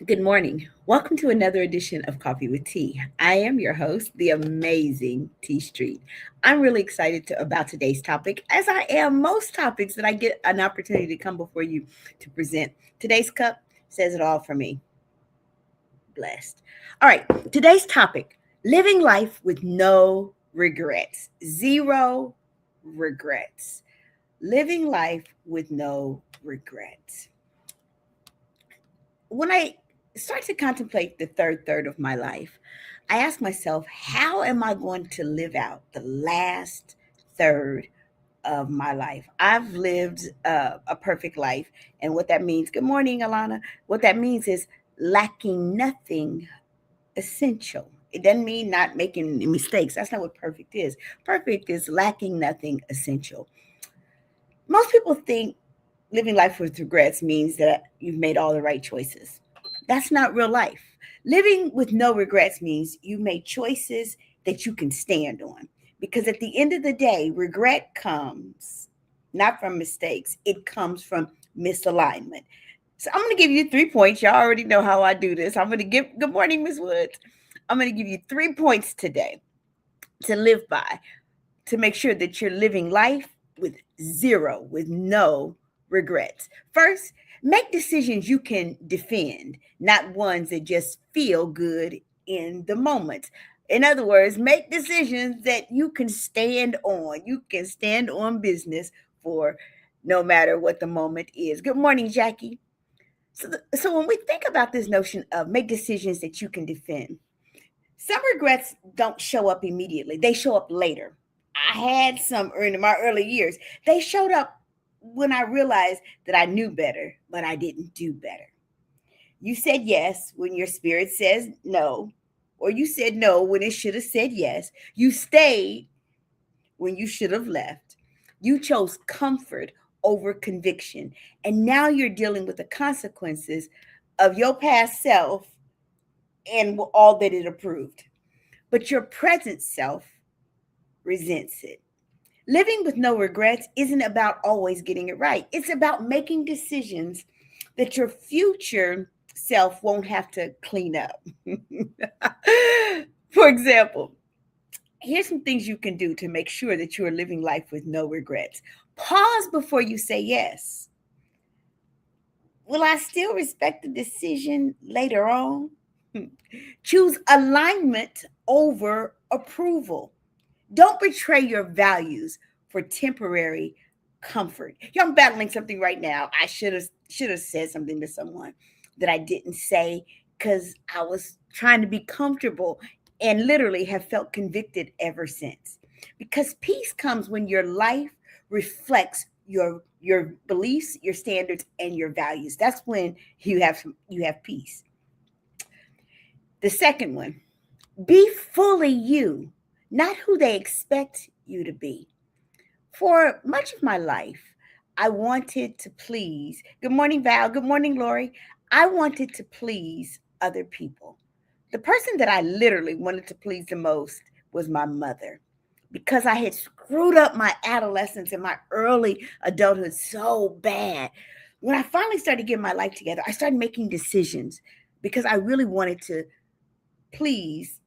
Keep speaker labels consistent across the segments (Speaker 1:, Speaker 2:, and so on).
Speaker 1: Good morning. Welcome to another edition of Coffee with Tea. I am your host, the amazing T Street. I'm really excited about today's topic, as I am most topics that I get an opportunity to come before you to present. Today's cup says it all for me. Blessed. All right, today's topic: living life with no regrets. Zero regrets. Living life with no regrets. When I start to contemplate the third of my life, I ask myself, how am I going to live out the last third of my life? I've lived a perfect life. And what that means, good morning, Alana. What that means is lacking nothing essential. It doesn't mean not making mistakes. That's not what perfect is. Perfect is lacking nothing essential. Most people think living life with regrets means that you've made all the right choices. That's not real life. Living with no regrets means you made choices that you can stand on. Because at the end of the day, regret comes not from mistakes, it comes from misalignment. So I'm going to give you 3 points. Y'all already know how I do this. I'm going to give, good morning, Ms. Woods. I'm going to give you 3 points today to live by to make sure that you're living life with no regrets. First, make decisions you can defend, not ones that just feel good in the moment. In other words, make decisions that you can stand on. You can stand on business for no matter what the moment is. Good morning, Jackie. So when we think about this notion of make decisions that you can defend, some regrets don't show up immediately. They show up later. I had some in my early years. They showed up when I realized that I knew better, but I didn't do better. You said yes when your spirit says no, or you said no when it should have said yes. You stayed when you should have left. You chose comfort over conviction. And now you're dealing with the consequences of your past self and all that it approved. But your present self resents it. Living with no regrets isn't about always getting it right. It's about making decisions that your future self won't have to clean up. For example, here's some things you can do to make sure that you are living life with no regrets. Pause before you say yes. Will I still respect the decision later on? Choose alignment over approval. Don't betray your values for temporary comfort. I'm battling something right now. I should have said something to someone that I didn't say because I was trying to be comfortable and literally have felt convicted ever since. Because peace comes when your life reflects your beliefs, your standards, and your values. That's when you have peace. The second one, be fully you, not who they expect you to be. For much of my life, I wanted to please. Good morning, Val. Good morning, Lori. I wanted to please other people. The person that I literally wanted to please the most was my mother because I had screwed up my adolescence and my early adulthood so bad. When I finally started getting my life together, I started making decisions because I really wanted to please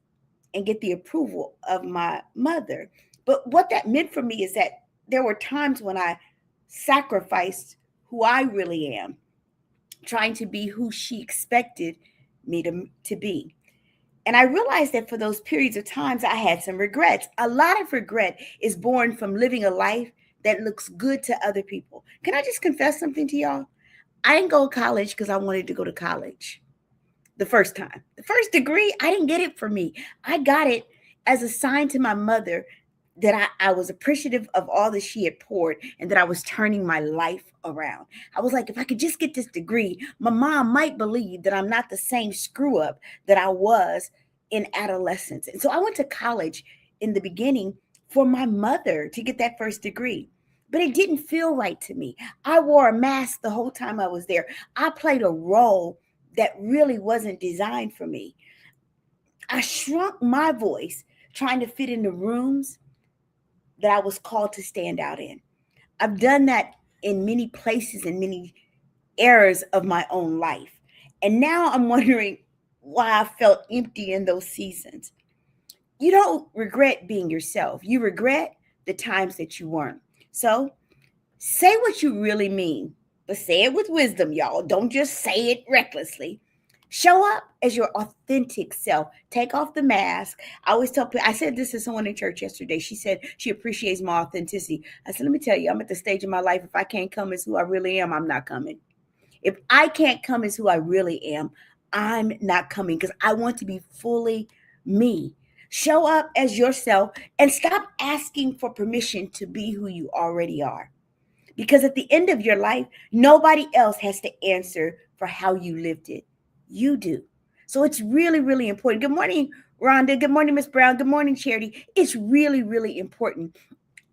Speaker 1: and get the approval of my mother. But what that meant for me is that there were times when I sacrificed who I really am, trying to be who she expected me to be. And I realized that for those periods of times, I had some regrets. A lot of regret is born from living a life that looks good to other people. Can I just confess something to y'all? I didn't go to college because I wanted to go to college the first time. The first degree, I didn't get it for me. I got it as a sign to my mother that I was appreciative of all that she had poured and that I was turning my life around. I was like, if I could just get this degree, my mom might believe that I'm not the same screw up that I was in adolescence. And so I went to college in the beginning for my mother to get that first degree. But it didn't feel right to me. I wore a mask the whole time I was there. I played a role that really wasn't designed for me. I shrunk my voice trying to fit into rooms that I was called to stand out in. I've done that in many places and many eras of my own life. And now I'm wondering why I felt empty in those seasons. You don't regret being yourself. You regret the times that you weren't. So say what you really mean, but say it with wisdom, y'all. Don't just say it recklessly. Show up as your authentic self. Take off the mask. I always tell people, I said this to someone in church yesterday. She said she appreciates my authenticity. I said, let me tell you, I'm at the stage of my life. If I can't come as who I really am, I'm not coming. If I can't come as who I really am, I'm not coming because I want to be fully me. Show up as yourself and stop asking for permission to be who you already are. Because at the end of your life, nobody else has to answer for how you lived it. You do. So it's really, really important. Good morning, Rhonda. Good morning, Miss Brown. Good morning, Charity. It's really, really important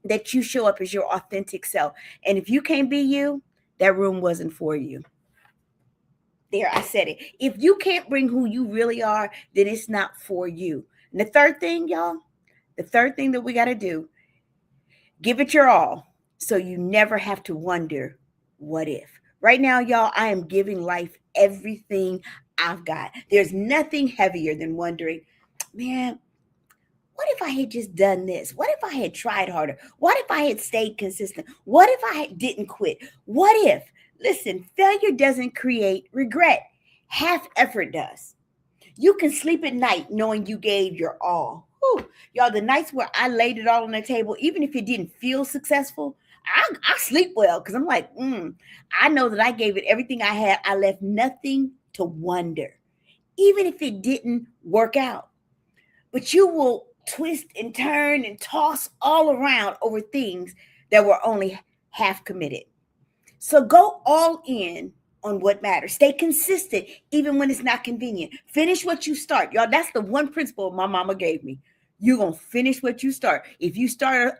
Speaker 1: that you show up as your authentic self. And if you can't be you, that room wasn't for you. There, I said it. If you can't bring who you really are, then it's not for you. And the third thing, y'all, the third thing that we got to do, give it your all so you never have to wonder what if. Right now, y'all, I am giving life everything I've got. There's nothing heavier than wondering, man, what if I had just done this? What if I had tried harder? What if I had stayed consistent? What if I didn't quit? What if? Listen, failure doesn't create regret. Half effort does. You can sleep at night knowing you gave your all. Whew. Y'all, the nights where I laid it all on the table, even if it didn't feel successful, I sleep well because I'm like, I know that I gave it everything I had. I left nothing to wonder, even if it didn't work out. But you will twist and turn and toss all around over things that were only half committed. So go all in on what matters. Stay consistent even when it's not convenient. Finish what you start. Y'all, that's the one principle my mama gave me. You're going to finish what you start. If you start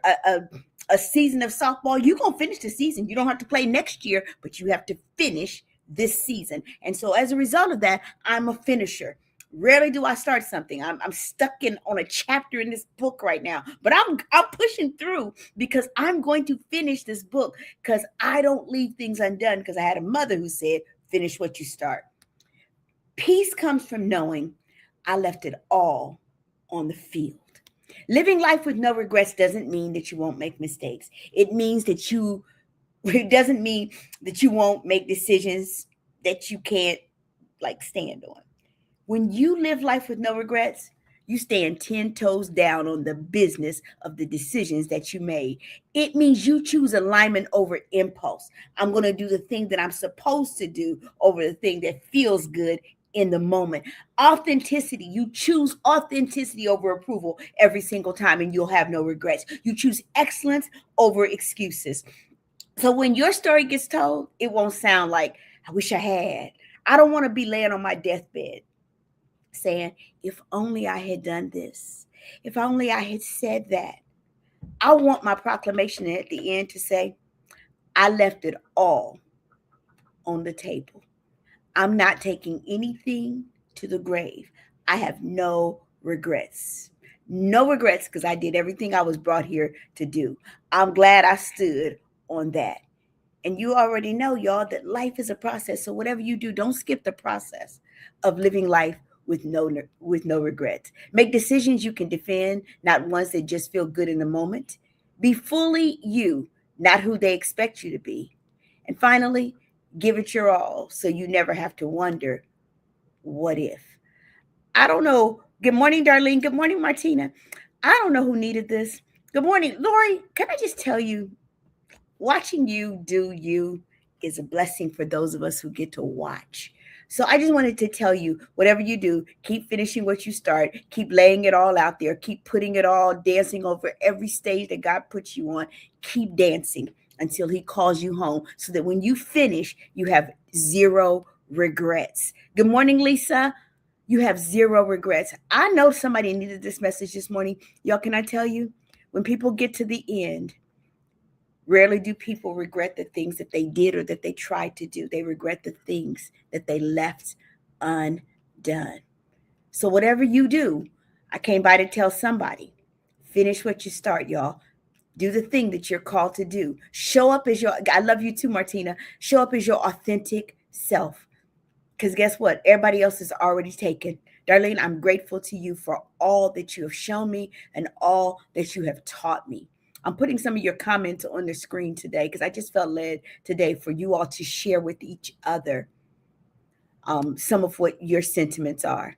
Speaker 1: a season of softball, you're going to finish the season. You don't have to play next year, but you have to finish this season. And so as a result of that, I'm a finisher. Rarely do I start something. I'm stuck on a chapter in this book right now, but I'm pushing through because I'm going to finish this book because I don't leave things undone because I had a mother who said, finish what you start. Peace comes from knowing I left it all on the field. Living life with no regrets doesn't mean that you won't make mistakes. It doesn't mean that you won't make decisions that you can't stand on. When you live life with no regrets, you stand 10 toes down on the business of the decisions that you made. It means you choose alignment over impulse. I'm going to do the thing that I'm supposed to do over the thing that feels good in the moment. Authenticity, you choose authenticity over approval every single time and you'll have no regrets. You choose excellence over excuses. So when your story gets told, it won't sound like, I wish I had. I don't want to be laying on my deathbed saying, if only I had done this, if only I had said that. I want my proclamation at the end to say, I left it all on the table. I'm not taking anything to the grave. I have no regrets. No regrets because I did everything I was brought here to do. I'm glad I stood on that. And you already know, y'all, that life is a process. So whatever you do, don't skip the process of living life with no regrets. Make decisions you can defend, not ones that just feel good in the moment. Be fully you, not who they expect you to be. And finally, give it your all so you never have to wonder, what if? I don't know. Good morning, Darlene. Good morning, Martina. I don't know who needed this. Good morning. Lori, can I just tell you, watching you do you is a blessing for those of us who get to watch. So I just wanted to tell you, whatever you do, keep finishing what you start, keep laying it all out there, keep putting it all, dancing over every stage that God puts you on, keep dancing until he calls you home so that when you finish, you have zero regrets. Good morning, Lisa. You have zero regrets. I know somebody needed this message this morning. Y'all, can I tell you, when people get to the end, rarely do people regret the things that they did or that they tried to do. They regret the things that they left undone. So whatever you do, I came by to tell somebody, finish what you start, y'all. Do the thing that you're called to do. Show up as I love you too, Martina. Show up as your authentic self. Because guess what? Everybody else is already taken. Darlene, I'm grateful to you for all that you have shown me and all that you have taught me. I'm putting some of your comments on the screen today because I just felt led today for you all to share with each other some of what your sentiments are.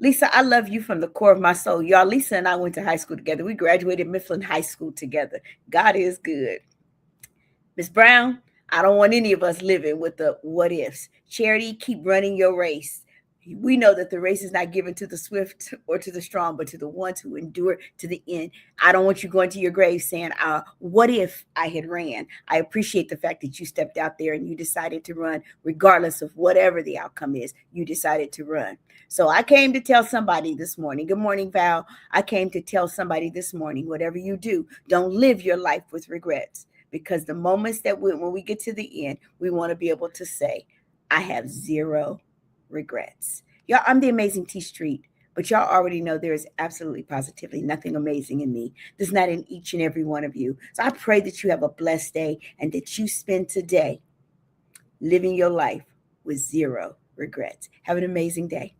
Speaker 1: Lisa, I love you from the core of my soul. Y'all, Lisa and I went to high school together. We graduated Mifflin High School together. God is good. Miss Brown, I don't want any of us living with the what ifs. Charity, keep running your race. We know that the race is not given to the swift or to the strong, but to the ones who endure to the end. I don't want you going to your grave saying, what if I had ran? I appreciate the fact that you stepped out there and you decided to run, regardless of whatever the outcome is, you decided to run. So I came to tell somebody this morning, good morning, Val. I came to tell somebody this morning, whatever you do, don't live your life with regrets. Because the moments that when we get to the end, we want to be able to say, I have zero regrets. Y'all, I'm the amazing T Street, but y'all already know there is absolutely positively nothing amazing in me. There's not in each and every one of you. So I pray that you have a blessed day and that you spend today living your life with zero regrets. Have an amazing day.